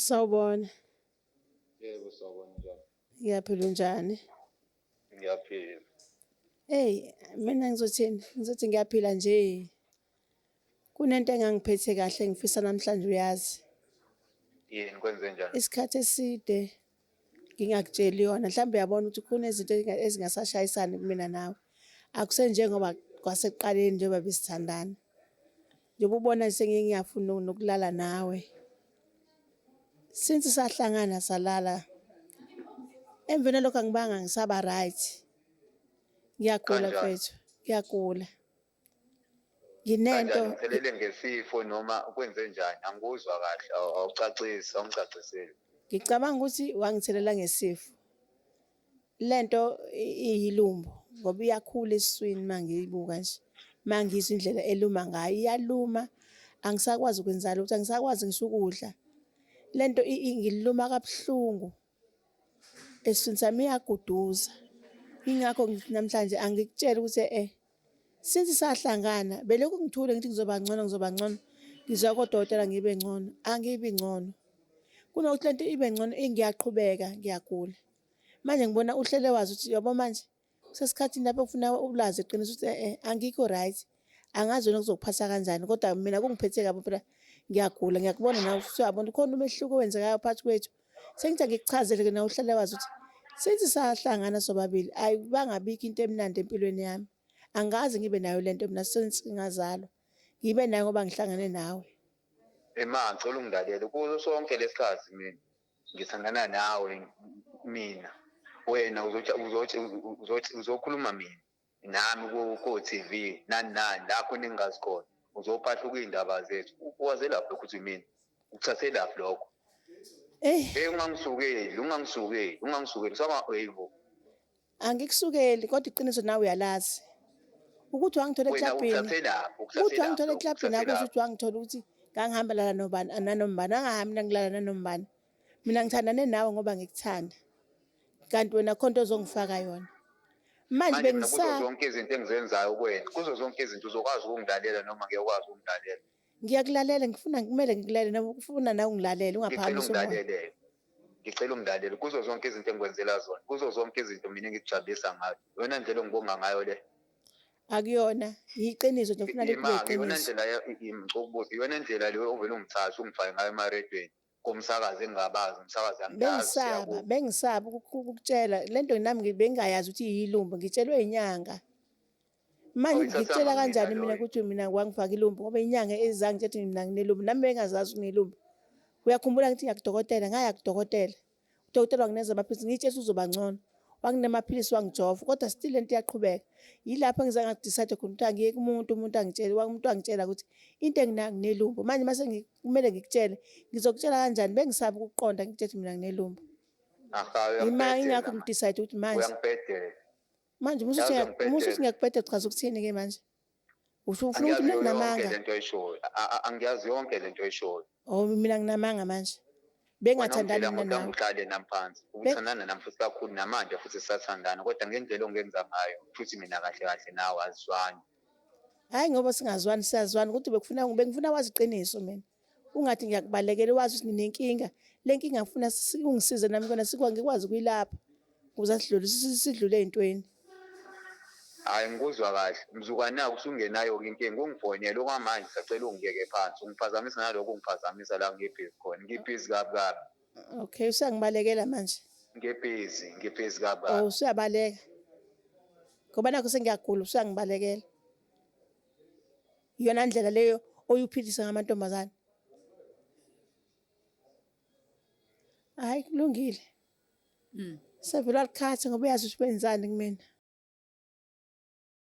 Sawubona, Yebo, sawubona njani? ngiyaphila unjani? Ngiyaphila. Eyi, mina ngizothini? Ngizothi ngiyaphila nje. Kunento engangiphethe kahle ngifisa namhlanje uyazi. Yini kwenze njani? Isikhathi eside ngingakutsheli yona. Mhlawumbe uyabona ukuthi kunezinto ezingasashayisani kumina nawe. Akusenjengoba kwasekuqaleni njengoba besithandana. Njengoba ubona sengike ngiyafuna nokulala nawe. Since sahlangana salala. Emveni kwalokho angibanga ngisaba right. Ngiyagula Kanjani? mfethu, ngiyagula. Nginento Kanjani ngithelele ngesifo noma kwenze njani? Angikuzwa kahle, awucacisi, awungicaciseli. ngicabanga ukuthi wangithelela ngesifo. Lento iyilumbo ngoba iyakhula esiswini mangiyibuka nje. Mangizwa indlela eluma ngayo iyaluma. Angisakwazi ukwenza lutho, angisakwazi ngisho ukudla. Lento ingiluma kabuhlungu. Esiswini sami iyaguduza. Ingakho ngithi namhlanje angikutshela ukuthi since sahlangana belokhu ngithule ngithi ngizoba ngcono. Ngizwa kodokotela ngibe ngcono, angibi ngcono. Kunokuthi lento ibe ngcono ngiyaqhubeka ngiyagula. Manje ngibona uhlele wazi ukuthi yabo manje kusesikhathini lapho ufuna ulazi iqiniso ukuthi angikho right. Angazi wena kuzokuphatha kanjani kodwa mina kungiphethe kabi phela ngiyagula. Ngiyakubona nawe ukuthi uyabona khona umehluko owenzekayo phakathi kwethu. Sengithi ngikuchazele-ke nawe uhlale wazi ukuthi since sahlangana sobabili ayibangabikho into emnandi empilweni yami. Angazi ngibe nayo lento mina since ngazalwa. Ngibe nayo ngoba ngihlangane nawe. Ngicela ungilalele kuzo sonke lesikhathi mina ngithandana nawe mina. Wena uzokhuluma mina nami ku-TV nani la khona engingazi khona. Uzophahla kuy'ndaba zethu. Ukwaze lapho ukuthi mina ukuthathe laphi lokho. Ungangisukeli. Yebo. Angikusukeli kodwa iqiniso nawe uyalazi. Ukuthi wangithola eklabhini. Ukuthi wangithola eklabhini akusho ukuthi wangithola ukuthi ngangihamba lala nobani nanombani. Angahambi mina ngilala nanombani. Mina ngithandane nawe ngoba ngikuthanda. Kanti wena khona into ozongifaka yona. Manje bengisaba. Kuzo zonke izinto engizenzayo kuwena. Kuzo zonke izinto uzokwazi ukungilalela noma ngiyakwazi ukungilalela. Ngiyakulalela kumele ngikulalele noma ufuna nawe ungilalele ungaphamisi umoya. Ngicela ungilalele kuzo zonke izinto engikwenzela zona. Kuzo zonke izinto mina engikujabulisa ngayo. Iyona ndlela engibonga ngayo le. Akuyona, yiqiniso nje ufuna lekube iqiniso. Iyona ndlela leyo ovela ungithatha ungifake ngayo emaredweni komsakazi engingabazi, umsakazi angiyazi. Bengisaba ukukutshela lento nami bengingayazi ukuthi iyilumbu ngitshelwe inyanga. Manje ngikutshela kanjani mina ukuthi mina wangifaka ilumbu ngoba inyanga ezangithi mina nginelumbu nami bengazazi nginelumbu. Uyakhumbula ngithi ngiyakudokotela ngaya kudokotela. Udokotela wangineza amaphilisi ngitshela uzoba ngcono. Wanginamaphilisi wangijova kodwa still lento iyaqhubeka. Yilapho engize ngakudecide khona ukuthi angiyeke umuntu angitshele umuntu angitshela ukuthi into enginayo nginelumbu. Manje mase kumele ngikutshele ngizokutshela kanjani bengisaba ukuqonda ngithethe mina nginelumbu. Ingakho ngidecide ukuthi manje uyangibhedela. Manje umusuthi ngiyakubhedela chaza ukuthini ke manje? Ufuna ukuthi mina nginamanga. Angiyazi yonke lento oyishoyo. Oh mina nginamanga manje. Bengathandani mina nawe. Uhlale nami phansi. Ukuthandana nami futhi kakhulu namanje futhi sisathandana kodwa ngendlela ongenza ngayo futhi mina kahle nawe azizwani. Hayi ngoba singazwani siyazwana ukuthi bengifuna wazi iqiniso mina. Ungathi ngiyakubalekela wazi ukuthi nginenkinga. Le nkinga ngifuna ungisize nami kona ngikwazi ukuyilapha. Ukuze sidlule ey'ntweni. Hayi ngikuzwa kahle. Mzukwana usungenayo inkinga ungifonele okwamanje sacela ungiyeke phansi. Ungiphazamisa nalokho ungiphazamisa la ngibhizi khona. Ngibhizi kabi. Okay, usangibalekela manje. Ngibhizi kabi. Oh, usuyabaleka. Ngoba nakho sengiyagula usangibalekela. Iyona ndlela leyo oyuphilisa ngamantombazane. Hayi kulungile. Sevela likhathi ngoba uyazi ukuthi wenzani kumina.